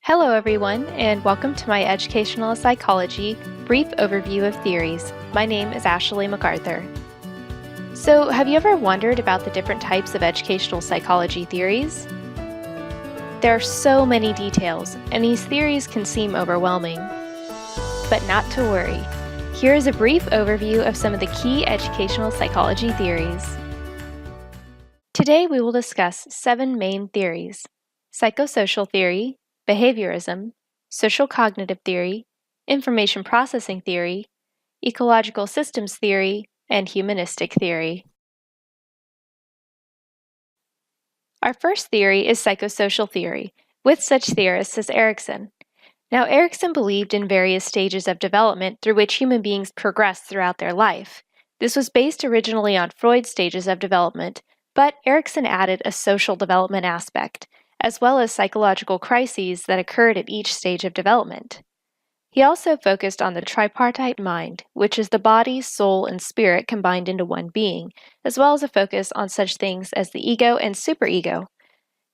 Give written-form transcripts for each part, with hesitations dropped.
Hello everyone, and welcome to my Educational Psychology Brief Overview of Theories. My name is Ashley MacArthur. So, have you ever wondered about the different types of educational psychology theories? There are so many details, and these theories can seem overwhelming. But not to worry. Here is a brief overview of some of the key educational psychology theories. Today we will discuss 7 main theories: psychosocial theory, behaviorism, social cognitive theory, information processing theory, ecological systems theory, and humanistic theory. Our first theory is psychosocial theory, with such theorists as Erikson. Now, Erikson believed in various stages of development through which human beings progress throughout their life. This was based originally on Freud's stages of development, but Erikson added a social development aspect, as well as psychological crises that occurred at each stage of development. He also focused on the tripartite mind, which is the body, soul, and spirit combined into one being, as well as a focus on such things as the ego and superego.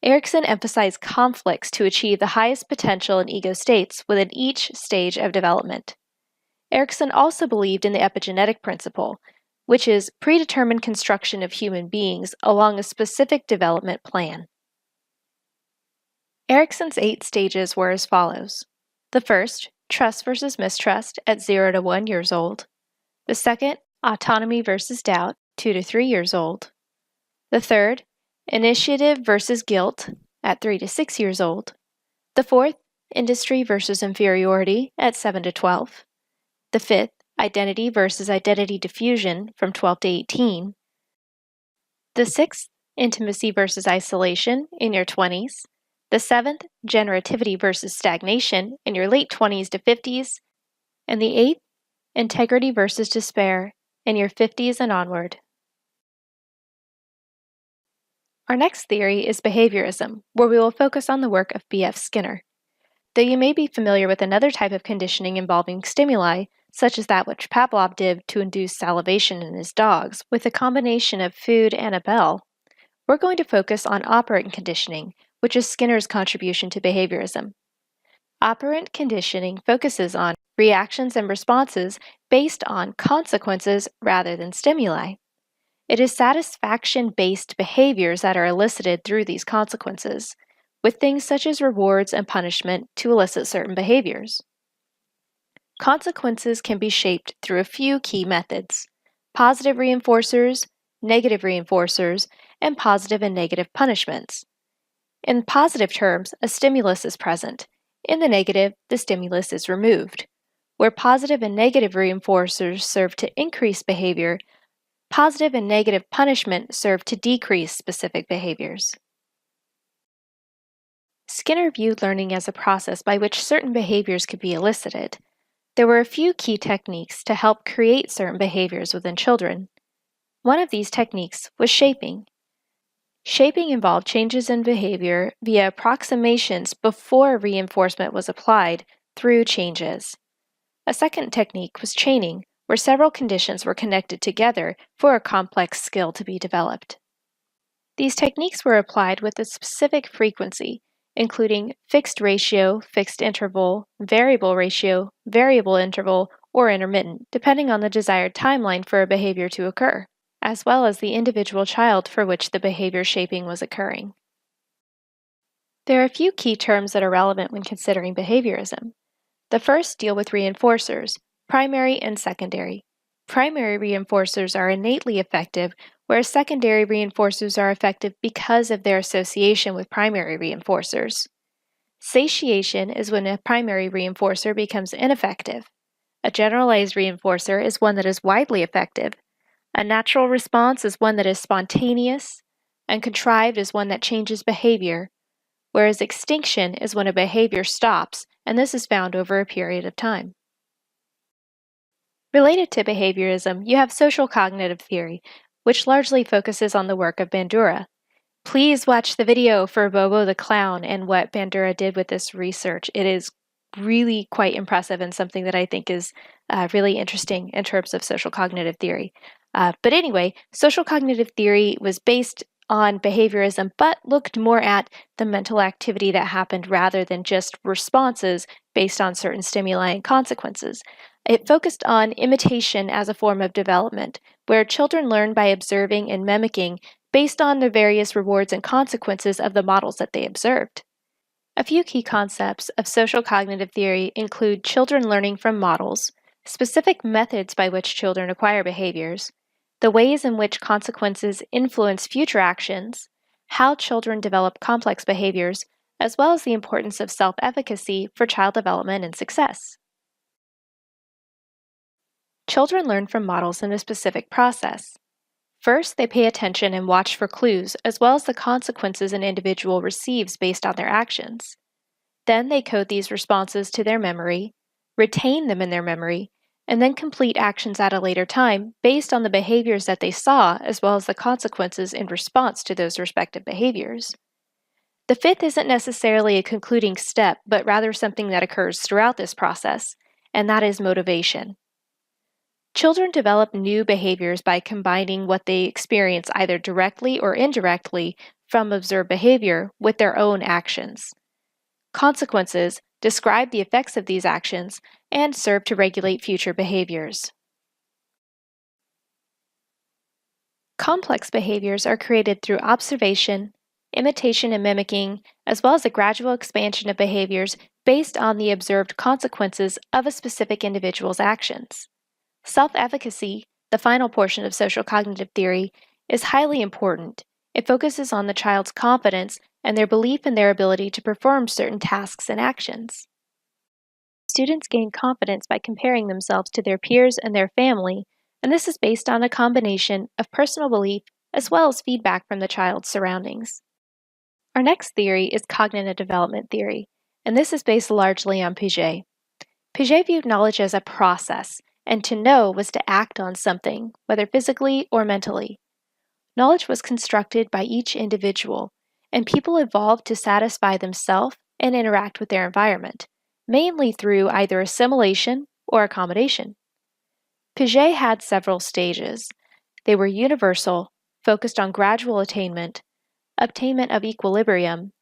Erikson emphasized conflicts to achieve the highest potential in ego states within each stage of development. Erikson also believed in the epigenetic principle, which is predetermined construction of human beings along a specific development plan. Erikson's 8 stages were as follows. The first, trust versus mistrust at 0 to 1 years old. The second, autonomy versus doubt, 2 to 3 years old. The third, initiative versus guilt at 3 to 6 years old. The fourth, industry versus inferiority at 7 to 12. The fifth, identity versus identity diffusion from 12 to 18. The sixth, intimacy versus isolation in your 20s. The seventh, generativity versus stagnation in your late 20s to 50s. And the eighth, integrity versus despair in your 50s and onward. Our next theory is behaviorism, where we will focus on the work of B.F. Skinner. Though you may be familiar with another type of conditioning involving stimuli, such as that which Pavlov did to induce salivation in his dogs with a combination of food and a bell, we're going to focus on operant conditioning, which is Skinner's contribution to behaviorism. Operant conditioning focuses on reactions and responses based on consequences rather than stimuli. It is satisfaction-based behaviors that are elicited through these consequences, with things such as rewards and punishment to elicit certain behaviors. Consequences can be shaped through a few key methods: positive reinforcers, negative reinforcers, and positive and negative punishments. In positive terms, a stimulus is present. In the negative, the stimulus is removed. Where positive and negative reinforcers serve to increase behavior, positive and negative punishment serve to decrease specific behaviors. Skinner viewed learning as a process by which certain behaviors could be elicited. There were a few key techniques to help create certain behaviors within children. One of these techniques was shaping. Shaping involved changes in behavior via approximations before reinforcement was applied through changes. A second technique was chaining, where several conditions were connected together for a complex skill to be developed. These techniques were applied with a specific frequency, including fixed ratio, fixed interval, variable ratio, variable interval, or intermittent, depending on the desired timeline for a behavior to occur, as well as the individual child for which the behavior shaping was occurring. There are a few key terms that are relevant when considering behaviorism. The first deal with reinforcers, primary and secondary. Primary reinforcers are innately effective, whereas secondary reinforcers are effective because of their association with primary reinforcers. Satiation is when a primary reinforcer becomes ineffective. A generalized reinforcer is one that is widely effective. A natural response is one that is spontaneous, and contrived is one that changes behavior, whereas extinction is when a behavior stops, and this is found over a period of time. Related to behaviorism, you have social cognitive theory, which largely focuses on the work of Bandura. Please watch the video for Bobo the Clown and what Bandura did with this research. It is really quite impressive and something that I think is really interesting in terms of social cognitive theory. But anyway, social cognitive theory was based on behaviorism, but looked more at the mental activity that happened rather than just responses based on certain stimuli and consequences. It focused on imitation as a form of development, where children learn by observing and mimicking based on the various rewards and consequences of the models that they observed. A few key concepts of social cognitive theory include children learning from models, specific methods by which children acquire behaviors, the ways in which consequences influence future actions, how children develop complex behaviors, as well as the importance of self-efficacy for child development and success. Children learn from models in a specific process. First, they pay attention and watch for clues, as well as the consequences an individual receives based on their actions. Then they code these responses to their memory, retain them in their memory, and then complete actions at a later time based on the behaviors that they saw, as well as the consequences in response to those respective behaviors. The fifth isn't necessarily a concluding step, but rather something that occurs throughout this process, and that is motivation. Children develop new behaviors by combining what they experience either directly or indirectly from observed behavior with their own actions. Consequences describe the effects of these actions and serve to regulate future behaviors. Complex behaviors are created through observation, imitation and mimicking, as well as a gradual expansion of behaviors based on the observed consequences of a specific individual's actions. Self-efficacy, the final portion of social cognitive theory, is highly important. It focuses on the child's confidence and their belief in their ability to perform certain tasks and actions. Students gain confidence by comparing themselves to their peers and their family, and this is based on a combination of personal belief as well as feedback from the child's surroundings. Our next theory is cognitive development theory, and this is based largely on Piaget. Piaget viewed knowledge as a process, and to know was to act on something, whether physically or mentally. Knowledge was constructed by each individual, and people evolved to satisfy themselves and interact with their environment, mainly through either assimilation or accommodation. Piaget had several stages. They were universal, focused on gradual attainment of equilibrium,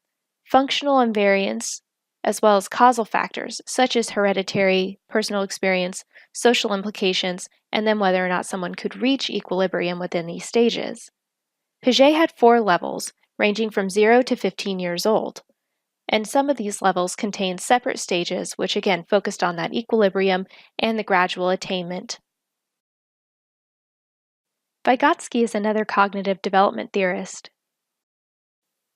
functional invariance, as well as causal factors such as hereditary, personal experience, social implications, and then whether or not someone could reach equilibrium within these stages. Piaget had 4 levels, ranging from 0 to 15 years old, and some of these levels contained separate stages which again focused on that equilibrium and the gradual attainment. Vygotsky is another cognitive development theorist.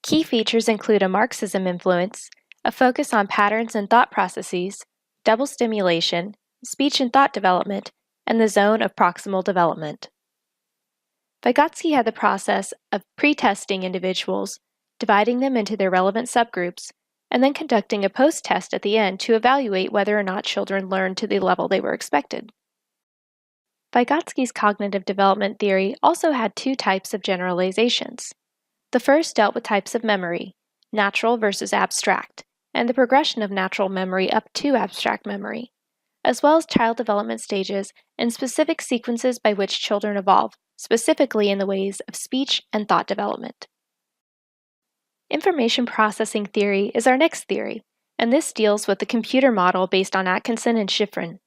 Key features include a Marxism influence, a focus on patterns and thought processes, double stimulation, speech and thought development, and the zone of proximal development. Vygotsky had the process of pre-testing individuals, dividing them into their relevant subgroups, and then conducting a post-test at the end to evaluate whether or not children learned to the level they were expected. Vygotsky's cognitive development theory also had 2 types of generalizations. The first dealt with types of memory, natural versus abstract, and the progression of natural memory up to abstract memory, as well as child development stages and specific sequences by which children evolve, specifically in the ways of speech and thought development. Information processing theory is our next theory, and this deals with the computer model based on Atkinson and Shiffrin.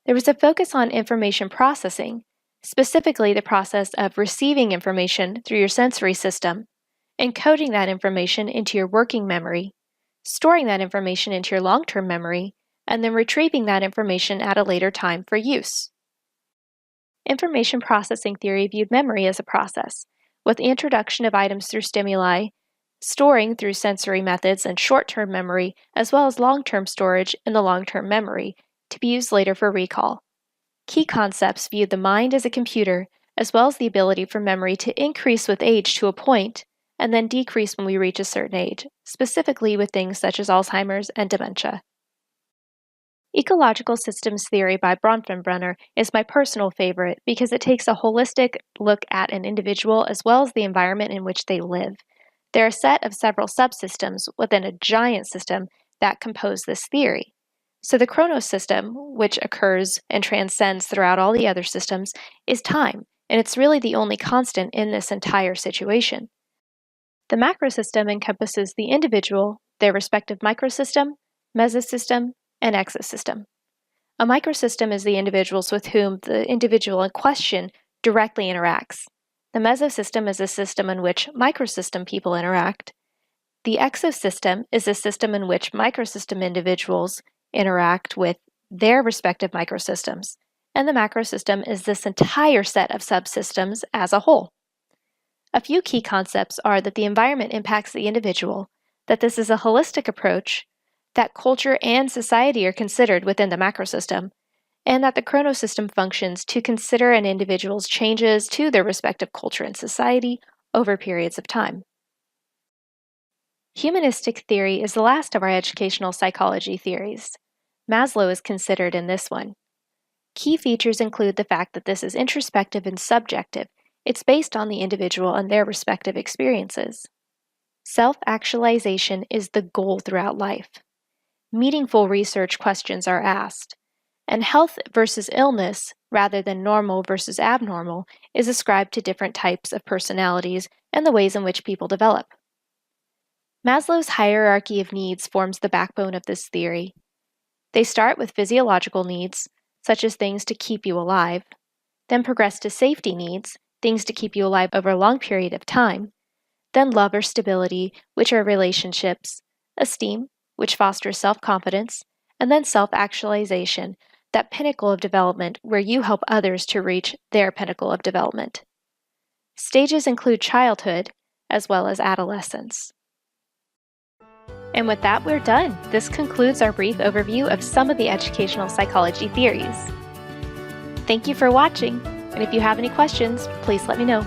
There was a focus on information processing, specifically the process of receiving information through your sensory system, encoding that information into your working memory, storing that information into your long-term memory, and then retrieving that information at a later time for use. Information processing theory viewed memory as a process, with the introduction of items through stimuli, storing through sensory methods and short-term memory, as well as long-term storage in the long-term memory, to be used later for recall. Key concepts viewed the mind as a computer, as well as the ability for memory to increase with age to a point, and then decrease when we reach a certain age, specifically with things such as Alzheimer's and dementia. Ecological systems theory by Bronfenbrenner is my personal favorite because it takes a holistic look at an individual as well as the environment in which they live. There are a set of several subsystems within a giant system that compose this theory. So the Chronos system, which occurs and transcends throughout all the other systems, is time, and it's really the only constant in this entire situation. The macrosystem encompasses the individual, their respective microsystem, mesosystem, and exosystem. A microsystem is the individuals with whom the individual in question directly interacts. The mesosystem is a system in which microsystem people interact. The exosystem is a system in which microsystem individuals interact with their respective microsystems. And the macrosystem is this entire set of subsystems as a whole. A few key concepts are that the environment impacts the individual, that this is a holistic approach, that culture and society are considered within the macrosystem, and that the chronosystem functions to consider an individual's changes to their respective culture and society over periods of time. Humanistic theory is the last of our educational psychology theories. Maslow is considered in this one. Key features include the fact that this is introspective and subjective. It's based on the individual and their respective experiences. Self-actualization is the goal throughout life. Meaningful research questions are asked, and health versus illness, rather than normal versus abnormal, is ascribed to different types of personalities and the ways in which people develop. Maslow's hierarchy of needs forms the backbone of this theory. They start with physiological needs, such as things to keep you alive, then progress to safety needs, things to keep you alive over a long period of time, then love or stability, which are relationships, esteem, which fosters self-confidence, and then self-actualization, that pinnacle of development where you help others to reach their pinnacle of development. Stages include childhood as well as adolescence. And with that, we're done. This concludes our brief overview of some of the educational psychology theories. Thank you for watching, and if you have any questions, please let me know.